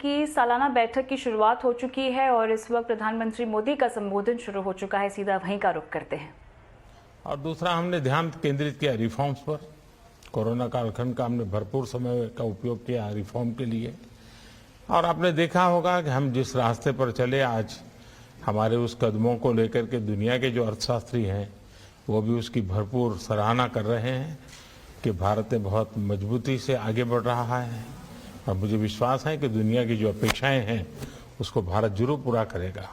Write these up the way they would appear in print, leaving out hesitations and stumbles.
की सालाना बैठक की शुरुआत हो चुकी है और इस वक्त प्रधानमंत्री मोदी का संबोधन शुरू हो चुका है। सीधा वहीं का रुख करते हैं। और दूसरा, हमने ध्यान केंद्रित किया रिफॉर्म्स पर। कोरोना कालखंड का हमने भरपूर समय का उपयोग किया रिफॉर्म के लिए। और आपने देखा होगा कि हम जिस रास्ते पर चले, आज हमारे उस कदमों को लेकर के दुनिया के जो अर्थशास्त्री हैं वो भी उसकी भरपूर सराहना कर रहे हैं कि भारत ने बहुत मजबूती से आगे बढ़ रहा है। और मुझे विश्वास है कि दुनिया की जो अपेक्षाएं हैं उसको भारत जरूर पूरा करेगा।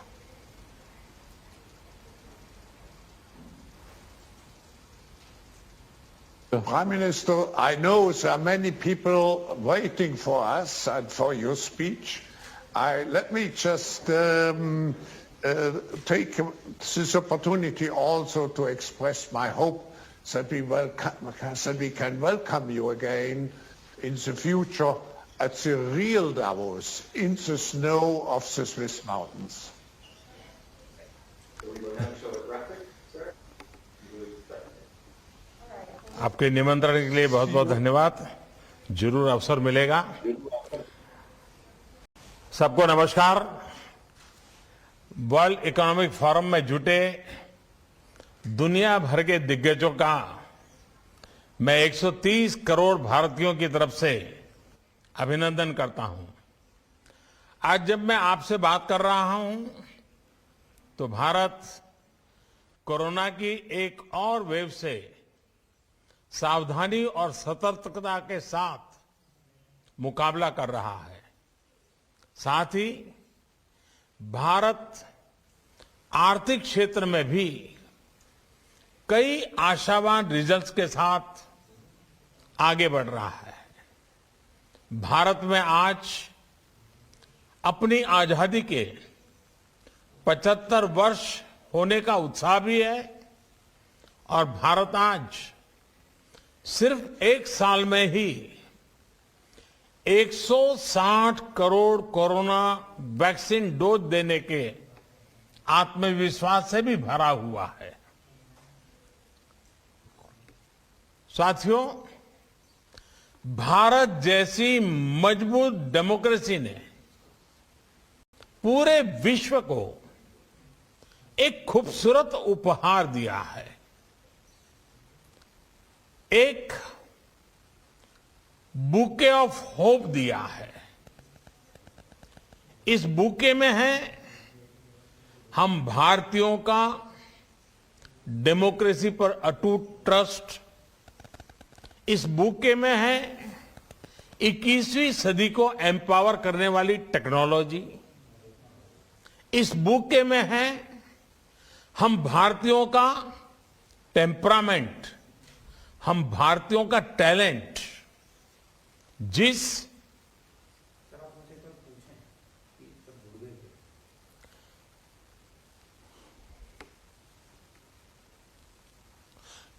Prime Minister, I know there are many people waiting for us and for your speech. Let me just take this opportunity also to express my hope that we can welcome you again in the future at the real Davos, in the snow of the Swiss mountains. आपके निमंत्रण के लिए बहुत बहुत धन्यवाद। जरूर अवसर मिलेगा। सबको नमस्कार। वर्ल्ड इकोनॉमिक फोरम में जुटे दुनिया भर के दिग्गजों का मैं 130 करोड़ भारतीयों की तरफ से अभिनंदन करता हूं। आज जब मैं आपसे बात कर रहा हूं तो भारत कोरोना की एक और वेव से सावधानी और सतर्कता के साथ मुकाबला कर रहा है। साथ ही भारत आर्थिक क्षेत्र में भी कई आशावान रिजल्ट्स के साथ आगे बढ़ रहा है। भारत में आज अपनी आजादी के 75 वर्ष होने का उत्साह भी है और भारत आज सिर्फ एक साल में ही 160 करोड़ कोरोना वैक्सीन डोज देने के आत्मविश्वास से भी भरा हुआ है। साथियों, भारत जैसी मजबूत डेमोक्रेसी ने पूरे विश्व को एक खूबसूरत उपहार दिया है। एक बुके ऑफ होप दिया है। इस बुके में है हम भारतीयों का डेमोक्रेसी पर अटूट ट्रस्ट। इस बुके में है 21वीं सदी को एम्पावर करने वाली टेक्नोलॉजी। इस बुके में है हम भारतीयों का टेम्परामेंट, हम भारतीयों का टैलेंट। जिस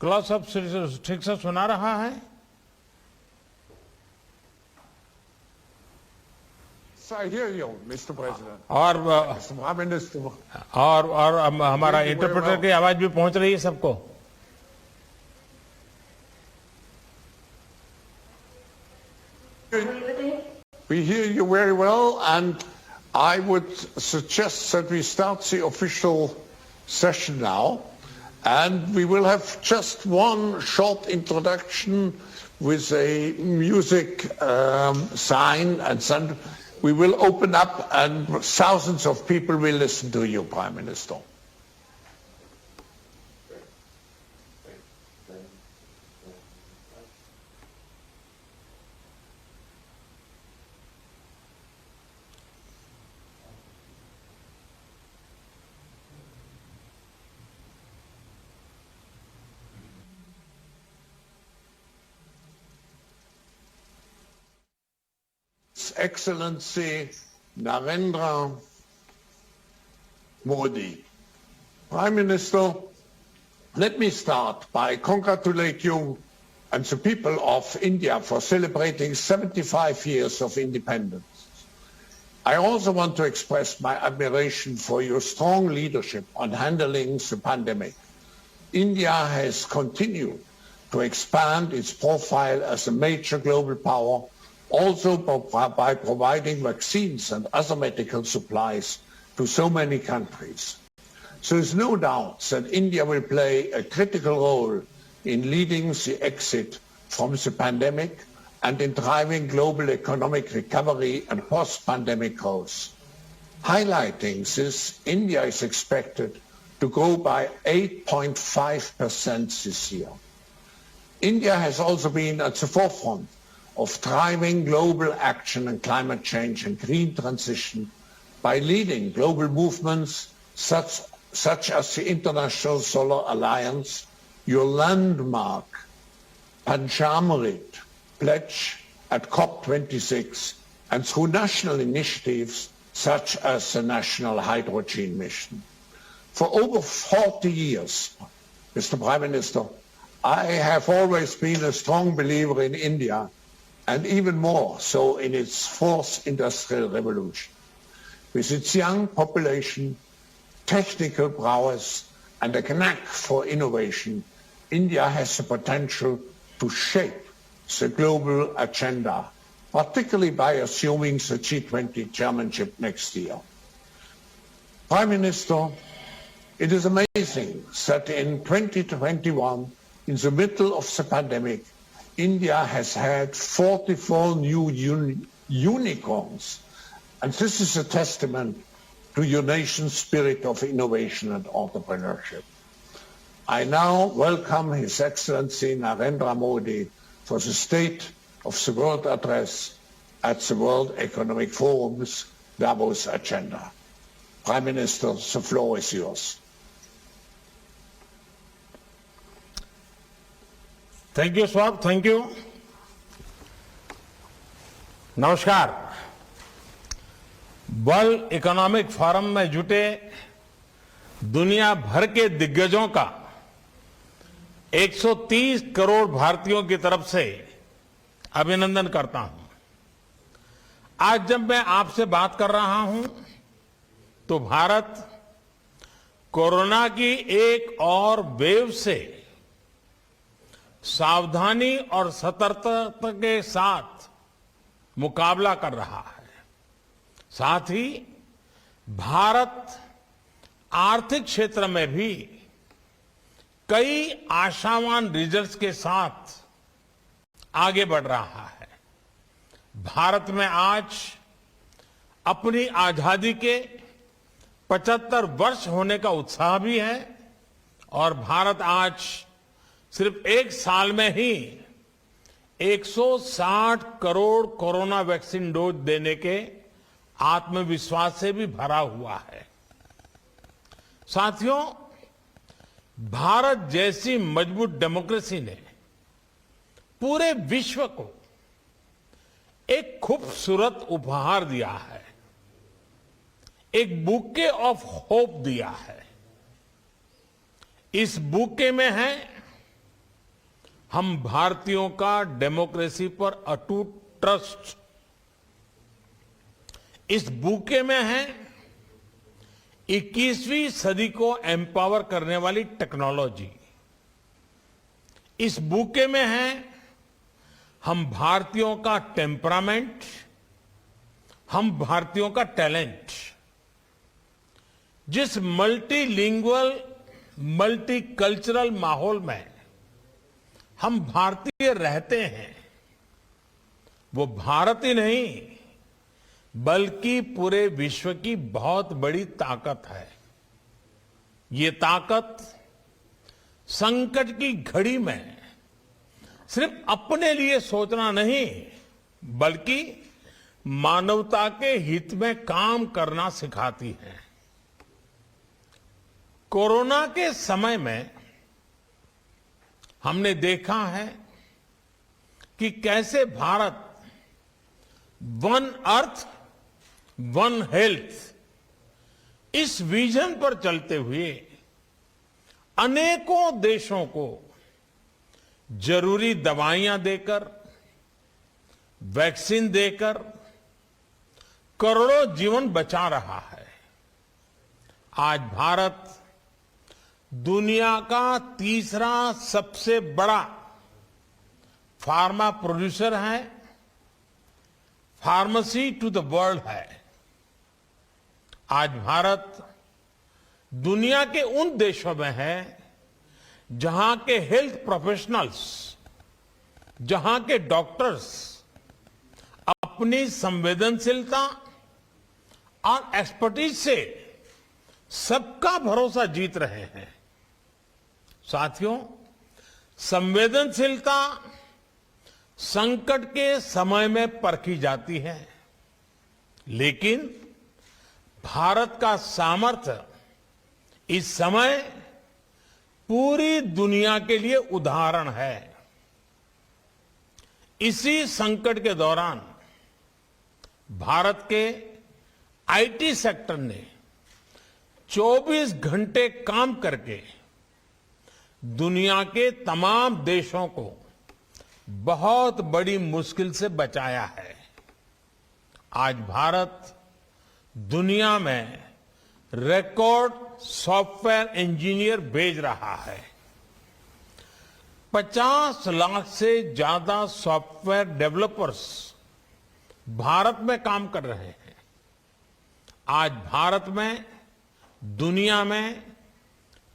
क्लास अब ठीक से सुना रहा है? I hear you, Mr. President. और Prime Minister. और हमारा इंटरप्रेटर की आवाज भी पहुंच रही है सबको? We hear you very well, and I would suggest that we start the official session now. And we will have just one short introduction with a music sign, and then we will open up and thousands of people will listen to you, Prime Minister. Excellency Narendra Modi. Prime Minister, let me start by congratulating you and the people of India for celebrating 75 years of independence. I also want to express my admiration for your strong leadership on handling the pandemic. India has continued to expand its profile as a major global power also by providing vaccines and other medical supplies to so many countries. So there's no doubt that India will play a critical role in leading the exit from the pandemic and in driving global economic recovery and post-pandemic growth. Highlighting this, India is expected to grow by 8.5% this year. India has also been at the forefront of driving global action on climate change and green transition by leading global movements such as the International Solar Alliance, your landmark Panchamrit pledge at COP26, and through national initiatives such as the National Hydrogen Mission. For over 40 years, Mr. Prime Minister, I have always been a strong believer in India, and even more so in its fourth industrial revolution. With its young population, technical prowess, and a knack for innovation, India has the potential to shape the global agenda, particularly by assuming the G20 chairmanship next year. Prime Minister, it is amazing that in 2021, in the middle of the pandemic, India has had 44 new unicorns. And this is a testament to your nation's spirit of innovation and entrepreneurship. I now welcome His Excellency Narendra Modi for the State of the World Address at the World Economic Forum's Davos agenda. Prime Minister, the floor is yours. Thank you स्वागत, thank you. नमस्कार। World economic forum में जुटे दुनिया भर के दिग्गजों का 130 करोड़ भारतीयों की तरफ से अभिनंदन करता हूं। आज जब मैं आपसे बात कर रहा हूं तो भारत कोरोना की एक और वेव से सावधानी और सतर्कता के साथ मुकाबला कर रहा है। साथ ही भारत आर्थिक क्षेत्र में भी कई आशावान रिजल्ट्स के साथ आगे बढ़ रहा है। भारत में आज अपनी आजादी के 75 वर्ष होने का उत्साह भी है और भारत आज सिर्फ एक साल में ही 160 करोड़ कोरोना वैक्सीन डोज देने के आत्मविश्वास से भी भरा हुआ है। साथियों, भारत जैसी मजबूत डेमोक्रेसी ने पूरे विश्व को एक खूबसूरत उपहार दिया है, एक बुके ऑफ होप दिया है। इस बुके में है हम भारतीयों का डेमोक्रेसी पर अटूट ट्रस्ट। इस बुके में है 21वीं सदी को एम्पावर करने वाली टेक्नोलॉजी। इस बुके में है हम भारतीयों का टेम्परामेंट, हम भारतीयों का टैलेंट। जिस मल्टीलिंगुअल, मल्टीकल्चरल माहौल में हम भारतीय रहते हैं, वो भारत ही नहीं बल्कि पूरे विश्व की बहुत बड़ी ताकत है। ये ताकत संकट की घड़ी में सिर्फ अपने लिए सोचना नहीं बल्कि मानवता के हित में काम करना सिखाती है। कोरोना के समय में हमने देखा है कि कैसे Bharat one earth one health इस विजन पर चलते हुए अनेकों देशों को जरूरी दवाइयां देकर, वैक्सीन देकर करोड़ों जीवन बचा रहा है। आज भारत दुनिया का तीसरा सबसे बड़ा फार्मा प्रोड्यूसर है फार्मेसी टू द वर्ल्ड है। आज भारत दुनिया के उन देशों में है जहां के हेल्थ प्रोफेशनल्स, जहां के डॉक्टर्स अपनी संवेदनशीलता और एक्सपर्टीज से सबका भरोसा जीत रहे हैं। साथियों, संवेदनशीलता संकट के समय में परखी जाती है, लेकिन भारत का सामर्थ्य इस समय पूरी दुनिया के लिए उदाहरण है। इसी संकट के दौरान भारत के आईटी सेक्टर ने 24 घंटे काम करके दुनिया के तमाम देशों को बहुत बड़ी मुश्किल से बचाया है। आज भारत दुनिया में रिकॉर्ड सॉफ्टवेयर इंजीनियर भेज रहा है। 50 लाख से ज्यादा सॉफ्टवेयर डेवलपर्स भारत में काम कर रहे हैं। आज भारत में दुनिया में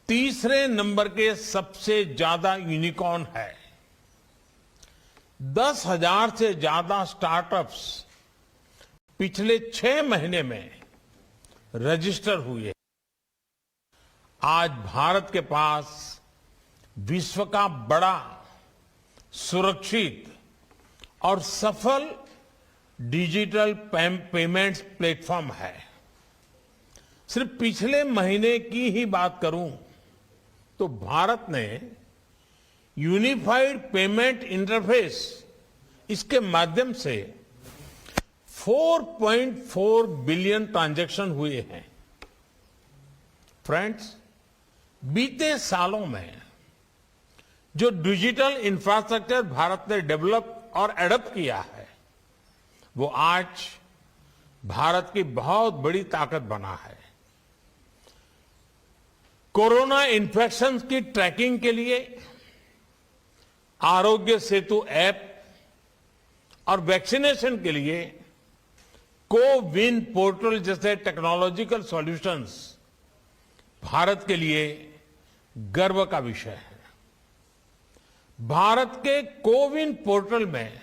तीसरे नंबर के सबसे ज्यादा यूनिकॉर्न है। 10,000 से ज्यादा स्टार्टअप्स पिछले 6 महीने में रजिस्टर हुए। आज भारत के पास विश्व का बड़ा, सुरक्षित और सफल डिजिटल पेमेंट्स प्लेटफॉर्म है। सिर्फ पिछले महीने की ही बात करूं तो भारत ने यूनिफाइड पेमेंट इंटरफेस, इसके माध्यम से 4.4 बिलियन ट्रांजैक्शन हुए हैं। फ्रेंड्स, बीते सालों में जो डिजिटल इंफ्रास्ट्रक्चर भारत ने डेवलप और एडॉप्ट किया है, वो आज भारत की बहुत बड़ी ताकत बना है। कोरोना इन्फेक्शन की ट्रैकिंग के लिए आरोग्य सेतु ऐप और वैक्सीनेशन के लिए कोविन पोर्टल जैसे टेक्नोलॉजिकल सॉल्यूशंस भारत के लिए गर्व का विषय है। भारत के कोविन पोर्टल में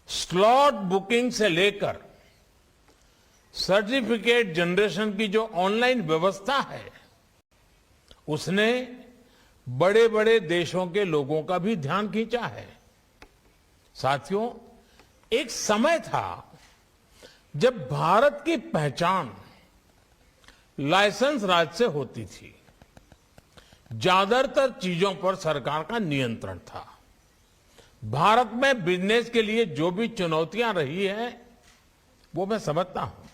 स्लॉट बुकिंग से लेकर सर्टिफिकेट जनरेशन की जो ऑनलाइन व्यवस्था है, उसने बड़े बड़े देशों के लोगों का भी ध्यान खींचा है। साथियों, एक समय था जब भारत की पहचान लाइसेंस राज से होती थी। ज्यादातर चीजों पर सरकार का नियंत्रण था। भारत में बिजनेस के लिए जो भी चुनौतियां रही है, वो मैं समझता हूं।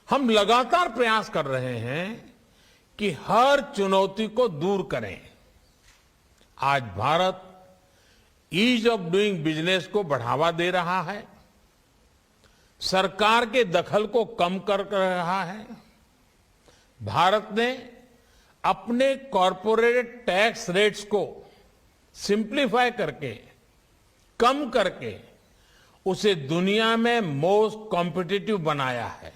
हम लगातार प्रयास कर रहे हैं कि हर चुनौती को दूर करें। आज Bharat ease of doing business को बढ़ावा दे रहा है, सरकार के दखल को कम कर रहा है। भारत ने अपने कॉरपोरेट टैक्स रेट्स को सिंप्लीफाई करके, कम करके उसे दुनिया में मोस्ट कॉम्पिटिटिव बनाया है।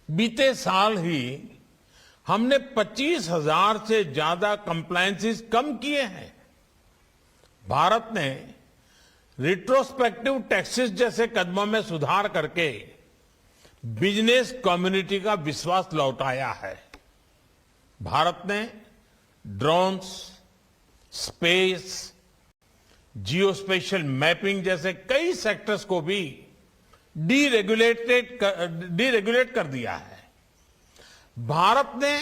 बीते साल ही हमने 25,000 से ज्यादा कंप्लायंसेस कम किए हैं। भारत ने रिट्रोस्पेक्टिव टैक्सेस जैसे कदमों में सुधार करके बिजनेस कम्युनिटी का विश्वास लौटाया है। भारत ने ड्रोन्स, स्पेस, जियोस्पेशियल मैपिंग जैसे कई सेक्टर्स को भी डीरेगुलेट कर दिया है। भारत ने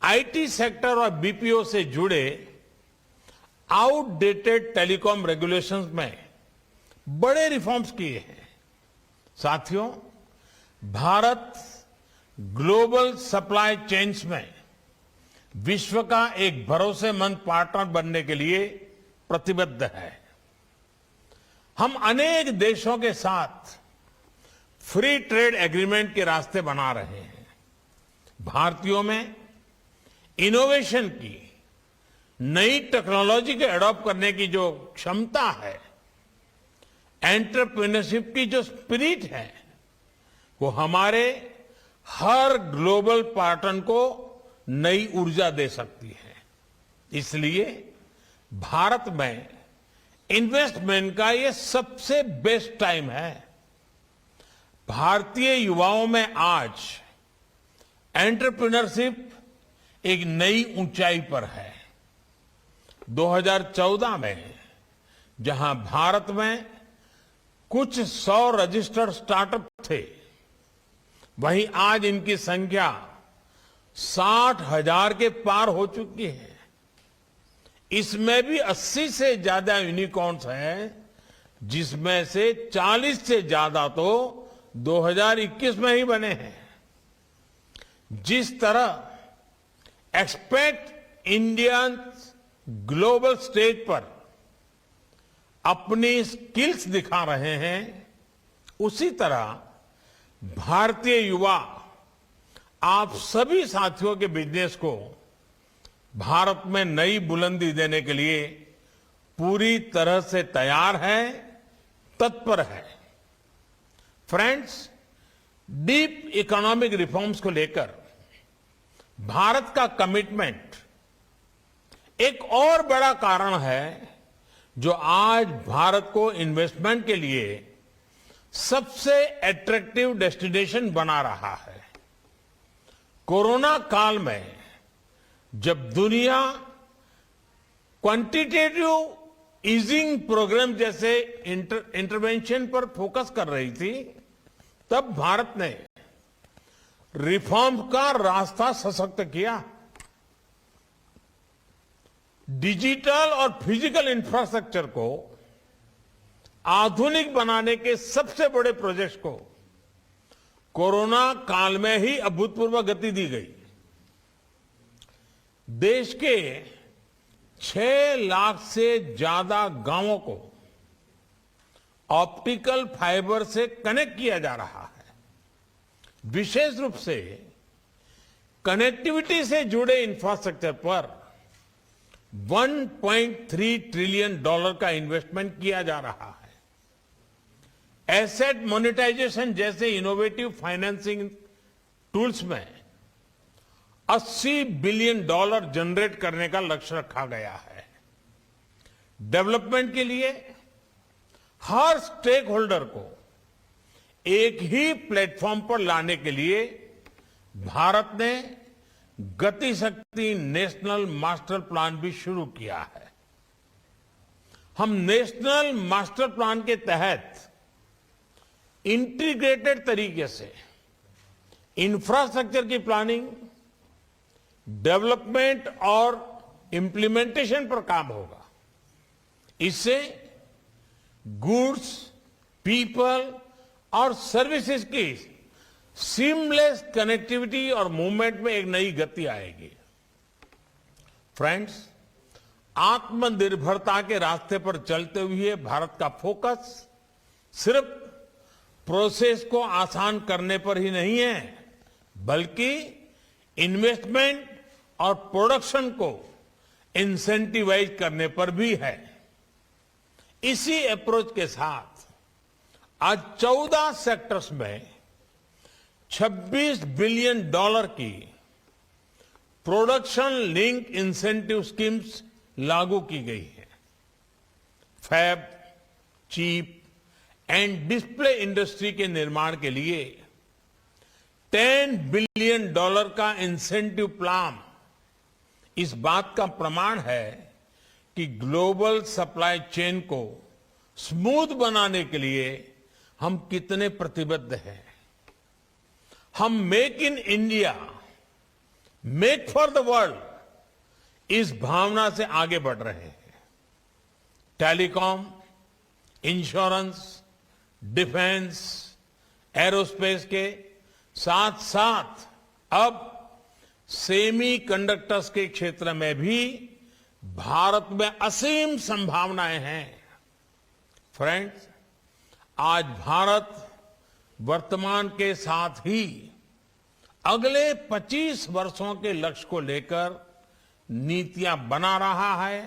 आईटी सेक्टर और बीपीओ से जुड़े आउटडेटेड टेलीकॉम रेगुलेशंस में बड़े रिफॉर्म्स किए हैं। साथियों, भारत ग्लोबल सप्लाई चेन्स में विश्व का एक भरोसेमंद पार्टनर बनने के लिए प्रतिबद्ध है। हम अनेक देशों के साथ फ्री ट्रेड एग्रीमेंट के रास्ते बना रहे हैं। भारतीयों में इनोवेशन की, नई टेक्नोलॉजी को एडॉप्ट करने की जो क्षमता है, एंटरप्रेन्योरशिप की जो स्पिरिट है वो हमारे हर ग्लोबल पार्टनर को नई ऊर्जा दे सकती है। इसलिए भारत में इन्वेस्टमेंट का ये सबसे बेस्ट टाइम है। भारतीय युवाओं में आज एंटरप्रेन्योरशिप एक नई ऊंचाई पर है। 2014 में जहां भारत में कुछ 100 रजिस्टर्ड स्टार्टअप थे, वहीं आज इनकी संख्या 60,000 के पार हो चुकी है। इसमें भी 80 से ज्यादा यूनिकॉर्न्स हैं, जिसमें से 40 से ज्यादा तो 2021 में ही बने हैं। जिस तरह एक्सपेक्ट इंडियन ग्लोबल स्टेज पर अपनी स्किल्स दिखा रहे हैं, उसी तरह भारतीय युवा आप सभी साथियों के बिजनेस को भारत में नई बुलंदी देने के लिए पूरी तरह से तैयार है, तत्पर है। फ्रेंड्स, डीप इकोनॉमिक रिफॉर्म्स को लेकर भारत का कमिटमेंट एक और बड़ा कारण है जो आज भारत को इन्वेस्टमेंट के लिए सबसे अट्रैक्टिव डेस्टिनेशन बना रहा है। कोरोना काल में जब दुनिया क्वांटिटेटिव ईजिंग प्रोग्राम जैसे इंटरवेंशन पर फोकस कर रही थी, तब भारत ने रिफॉर्म का रास्ता सशक्त किया। डिजिटल और फिजिकल इंफ्रास्ट्रक्चर को आधुनिक बनाने के सबसे बड़े प्रोजेक्ट्स को कोरोना काल में ही अभूतपूर्व गति दी गई। देश के 6 लाख से ज्यादा गांवों को ऑप्टिकल फाइबर से कनेक्ट किया जा रहा है। विशेष रूप से कनेक्टिविटी से जुड़े इंफ्रास्ट्रक्चर पर $1.3 ट्रिलियन का इन्वेस्टमेंट किया जा रहा है। एसेट मोनेटाइजेशन जैसे इनोवेटिव फाइनेंसिंग टूल्स में $80 बिलियन जनरेट करने का लक्ष्य रखा गया है। डेवलपमेंट के लिए हर स्टेक होल्डर को एक ही प्लेटफॉर्म पर लाने के लिए भारत ने गति शक्ति नेशनल मास्टर प्लान भी शुरू किया है। हम नेशनल मास्टर प्लान के तहत इंटीग्रेटेड तरीके से इंफ्रास्ट्रक्चर की प्लानिंग, डेवलपमेंट और इंप्लीमेंटेशन पर काम होगा। इससे गुड्स, पीपल और सर्विसेज की सीमलेस कनेक्टिविटी और मूवमेंट में एक नई गति आएगी। फ्रेंड्स, आत्मनिर्भरता के रास्ते पर चलते हुए भारत का फोकस सिर्फ प्रोसेस को आसान करने पर ही नहीं है, बल्कि इन्वेस्टमेंट और प्रोडक्शन को इंसेंटिवाइज करने पर भी है। इसी अप्रोच के साथ आज 14 सेक्टर्स में $26 बिलियन की प्रोडक्शन लिंक इंसेंटिव स्कीम्स लागू की गई है। Fab, chip and display industry के निर्माण के लिए $10 बिलियन का इंसेंटिव प्लान इस बात का प्रमाण है कि ग्लोबल सप्लाई चेन को स्मूथ बनाने के लिए हम कितने प्रतिबद्ध हैं। हम make in India, make for the world इस भावना से आगे बढ़ रहे हैं। टेलीकॉम, इंश्योरेंस, डिफेंस, एरोस्पेस के साथ साथ अब सेमी कंडक्टर्स के क्षेत्र में भी भारत में असीम संभावनाएं हैं। फ्रेंड्स, आज भारत वर्तमान के साथ ही अगले 25 वर्षों के लक्ष्य को लेकर नीतियां बना रहा है।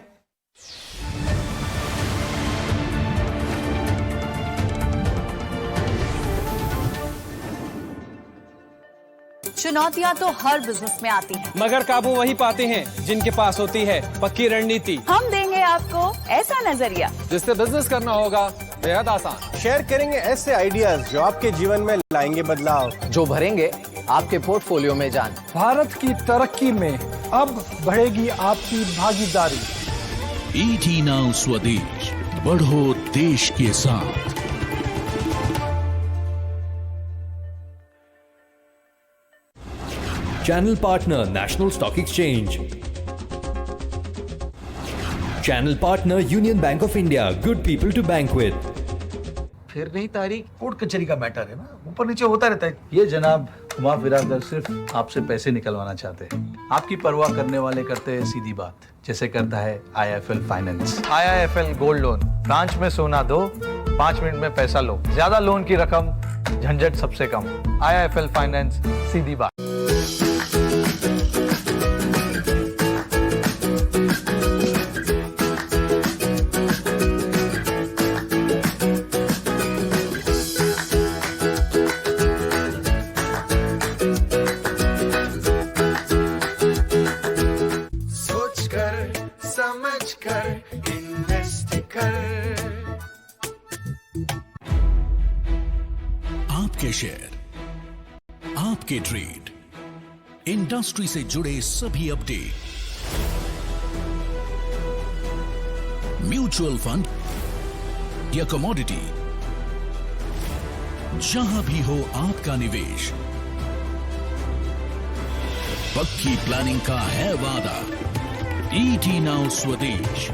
चुनौतियाँ तो हर बिजनेस में आती हैं, मगर काबू वही पाते हैं जिनके पास होती है पक्की रणनीति। हम देंगे आपको ऐसा नजरिया जिससे बिजनेस करना होगा बेहद आसान। शेयर करेंगे ऐसे आइडियाज जो आपके जीवन में लाएंगे बदलाव, जो भरेंगे आपके पोर्टफोलियो में जान। भारत की तरक्की में अब बढ़ेगी आपकी भागीदारी। ET Now स्वदेश, बढ़ो देश के साथ। Channel partner National Stock Exchange. Channel partner Union Bank of India. Good people to bank with. फिर नहीं तारीख, कोर्ट कचहरी का मैटर है ना, ऊपर नीचे होता रहता है। ये जनाब कुमार बिरादर सिर्फ आपसे पैसे निकलवाना चाहते हैं। आपकी परवाह करने वाले करते हैं सीधी बात, जैसे करता है IIFL finance. IIFL gold loan, branch में सोना दो, 5 मिनट में पैसा लो, ज्यादा लोन की रकम, झंझट सबसे कम। IIFL फाइनेंस, सीधी बात। आपके शेयर, आपके ट्रेड, इंडस्ट्री से जुड़े सभी अपडेट, म्यूचुअल फंड या कमोडिटी, जहां भी हो आपका निवेश, पक्की प्लानिंग का है वादा। ET Now स्वदेश,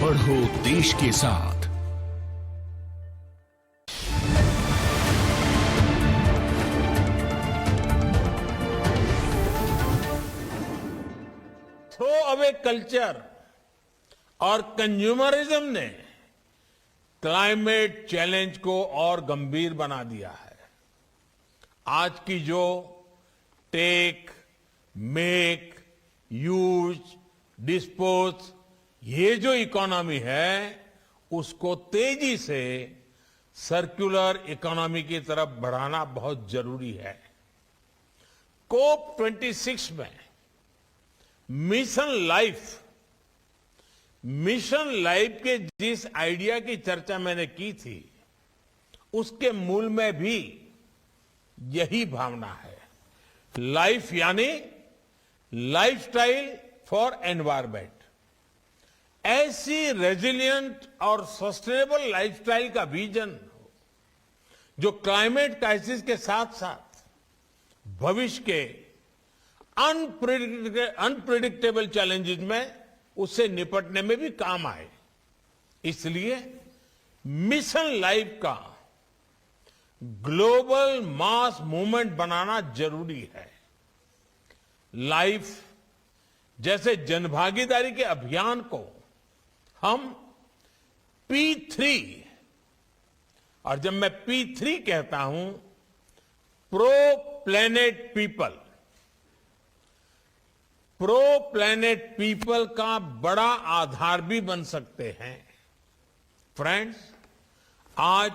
बढ़ो देश के साथ। थ्रो अवे कल्चर और कंज्यूमरिज्म ने क्लाइमेट चैलेंज को और गंभीर बना दिया है। आज की जो टेक, मेक, यूज, डिस्पोज, ये जो इकोनॉमी है, उसको तेजी से सर्कुलर इकोनॉमी की तरफ बढ़ाना बहुत जरूरी है। COP26 में मिशन लाइफ के जिस आइडिया की चर्चा मैंने की थी, उसके मूल में भी यही भावना है। लाइफ यानी लाइफस्टाइल फॉर एनवायरमेंट। ऐसी रेजिलिएंट और सस्टेनेबल लाइफस्टाइल का विजन जो क्लाइमेट क्राइसिस के साथ साथ भविष्य के अनप्रिडिक्टेबल चैलेंजेस में उससे निपटने में भी काम आए। इसलिए मिशन लाइफ का ग्लोबल मास मूवमेंट बनाना जरूरी है। लाइफ जैसे जनभागीदारी के अभियान को हम P3, और जब मैं P3 कहता हूं, प्रो प्लेनेट पीपल का बड़ा आधार भी बन सकते हैं। फ्रेंड्स, आज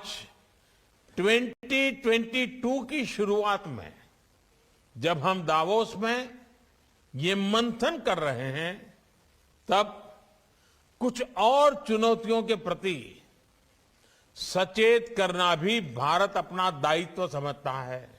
2022 की शुरुआत में जब हम दावोस में ये मंथन कर रहे हैं, तब कुछ और चुनौतियों के प्रति सचेत करना भी भारत अपना दायित्व समझता है।